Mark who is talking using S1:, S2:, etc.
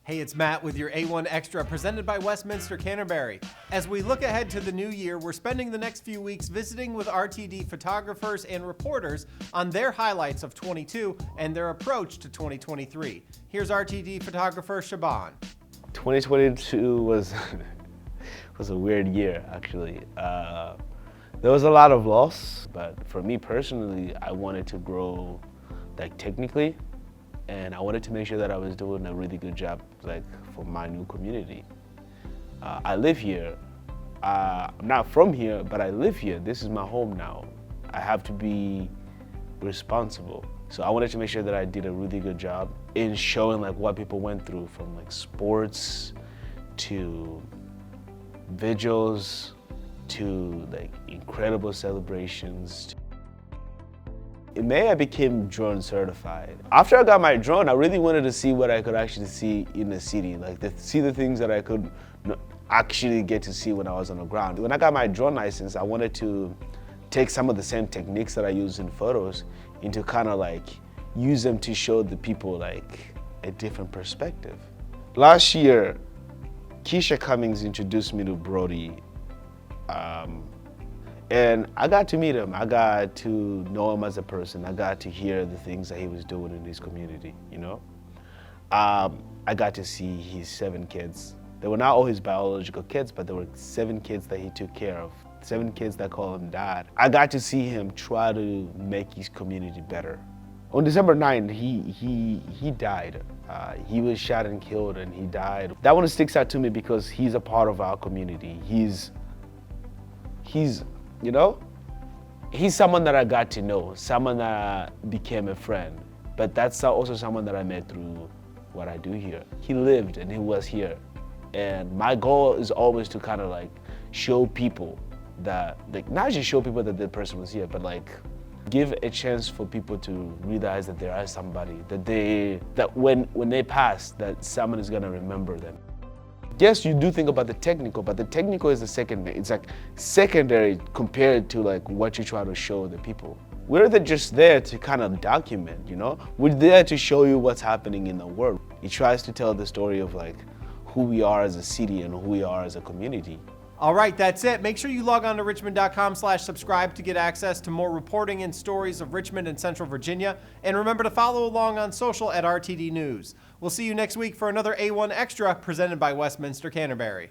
S1: Hey, it's Matt with your A1 Extra presented by Westminster Canterbury. As we look ahead to the new year, we're spending the next few weeks visiting with RTD photographers and reporters on their highlights of 22 and their approach to 2023. Here's RTD photographer Shaban.
S2: 2022 was a weird year, actually. There was a lot of loss, but for me personally, I wanted to grow technically. And I wanted to make sure that I was doing a really good job for my new community. I live here. I'm not from here, but I live here. This is my home now. I have to be responsible. So I wanted to make sure that I did a really good job in showing what people went through, from sports to vigils to incredible celebrations. In May, I became drone certified. After I got my drone, I really wanted to see what I could actually see in the city, see the things that I could actually get to see when I was on the ground. When I got my drone license, I wanted to take some of the same techniques that I use in photos into use them to show the people a different perspective. Last year, Keisha Cummings introduced me to Brody. And I got to meet him. I got to know him as a person. I got to hear the things that he was doing in his community, I got to see his 7 kids. They were not all his biological kids, but there were 7 kids that he took care of, 7 kids that call him dad. I got to see him try to make his community better. On December 9th, he died. He was shot and killed, and he died. That one sticks out to me because he's a part of our community. He's someone that I got to know, someone that became a friend, but that's also someone that I met through what I do here. He lived and he was here. And my goal is always to show people that, not just show people that the person was here, but give a chance for people to realize that there is somebody, that when they pass, that someone is gonna remember them. Yes, you do think about the technical, but the technical is the secondary. It's secondary compared to what you try to show the people. We're just there to document, We're there to show you what's happening in the world. It tries to tell the story of who we are as a city and who we are as a community.
S1: All right, that's it. Make sure you log on to richmond.com/subscribe to get access to more reporting and stories of Richmond and Central Virginia. And remember to follow along on social at RTD News. We'll see you next week for another A1 Extra presented by Westminster Canterbury.